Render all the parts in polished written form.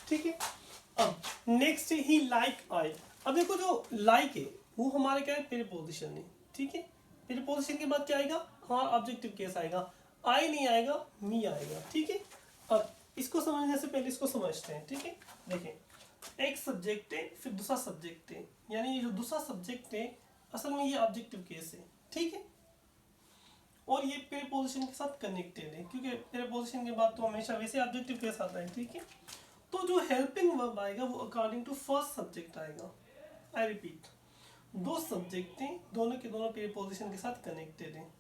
ठीक है। अब नेक्स्ट ही लाइक आई। अब देखो जो लाइक है वो हमारे क्या है, प्रीपोजिशन है, ठीक है। प्रीपोजिशन के बाद क्या आएगा, हाँ ऑब्जेक्टिव केस आएगा, आई नहीं आएगा, मी आएगा, ठीक है। अब इसको समझने से पहले इसको समझते हैं, ठीक है। देखें, एक सब्जेक्ट है फिर दूसरा सब्जेक्ट है, यानी ये जो दूसरा सब्जेक्ट है असल में ये ऑब्जेक्टिव केस है, ठीक है। और ये प्रीपोजिशन के साथ कनेक्टेड है, क्योंकि प्रीपोजिशन के बाद तो हमेशा वैसे ऑब्जेक्टिव केस आता है, ठीक है। तो जो हेल्पिंग वर्ब आएगा वो अकॉर्डिंग टू फर्स्ट सब्जेक्ट आएगा। आई रिपीट, दो सब्जेक्ट हैं, दोनों के दोनों प्रीपोजिशन के साथ कनेक्टेड हैं,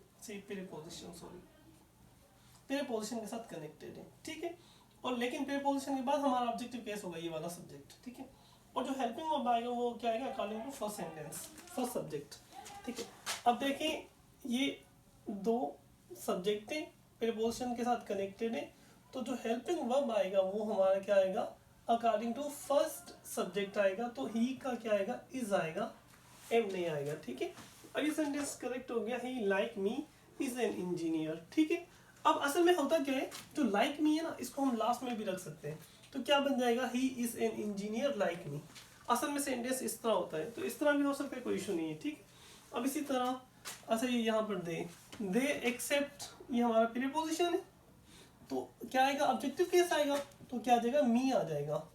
प्रीपोजिशन के साथ कनेक्टेड है, ठीक है। और लेकिन प्रीपोजिशन के बाद हमारा ऑब्जेक्टिव केस होगा ये वाला सब्जेक्ट, ठीक है। और जो हेल्पिंग वर्ब आएगा वो क्या आएगा, according to first sentence, first subject, ठीक है। अब देखें, ये दो सब्जेक्ट हैं, प्रीपोजिशन के साथ कनेक्टेड है, तो जो हेल्पिंग वर्ब आएगा वो हमारा क्या आएगा, अकॉर्डिंग टू फर्स्ट सब्जेक्ट आएगा। तो ही का क्या आएगा, इज आएगा, एम नहीं आएगा, ठीक है। अब ये सेंटेंस करेक्ट हो गया, he like me is an engineer, ठीक है। अब असल में होता क्या है, जो लाइक मी है ना इसको हम लास्ट में भी रख सकते हैं, तो क्या बन जाएगा, he is an engineer like me. असल में सेंटेंस इस तरह होता है, तो इस तरह भी हो सकता है, कोई इशू नहीं है, ठीक। अब इसी तरह अच्छा ये यहाँ पर दे एक्सेप्ट, ये हमारा प्रीपोजिशन है, तो क्या आएगा, ऑब्जेक्टिव केस आएगा, तो क्या आ जाएगा, मी आ जाएगा।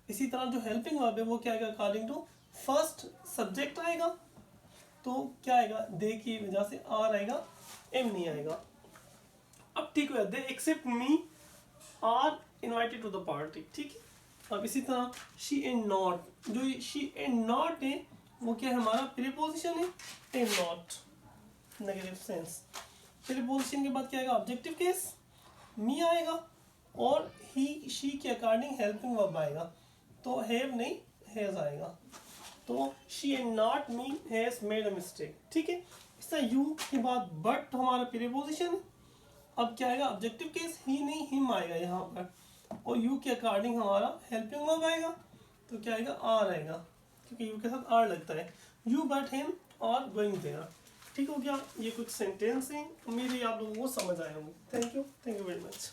इसी तरह जो हेल्पिंग वर्ब है वो क्या आएगा, अकॉर्डिंग टू फर्स्ट सब्जेक्ट आएगा, तो क्या आएगा, दे की वजह से आर आएगा, एम नहीं आएगा। अब ठीक है, they except me are invited to the party, ठीक है। अब इसी तरह शी एंड नॉट, जो ये शी एंड नॉट है वो क्या है, हमारा प्रीपोजिशन है, and not negative sense. Preposition के बाद क्या आएगा, ऑब्जेक्टिव केस, मी आएगा, और ही शी के अकॉर्डिंग हेल्पिंग वर्ब आएगा, तो हैव नहीं हैज आएगा। तो she and not me has made a mistake, ठीक है। इस तरह यू के बाद बट हमारा प्रीपोजिशन है, अब क्या आएगा, ऑब्जेक्टिव केस, ही नहीं हिम आएगा यहाँ पर, और यू के अकॉर्डिंग हमारा हेल्पिंग वर्ब आएगा, तो क्या आएगा, आर आएगा, क्योंकि यू के साथ आर लगता है, यू बट हिम और गोइंग देयर, ठीक हो गया। ये कुछ सेंटेंस हैं, उम्मीद है आप लोगों को समझ आए होंगे। Thank you very much.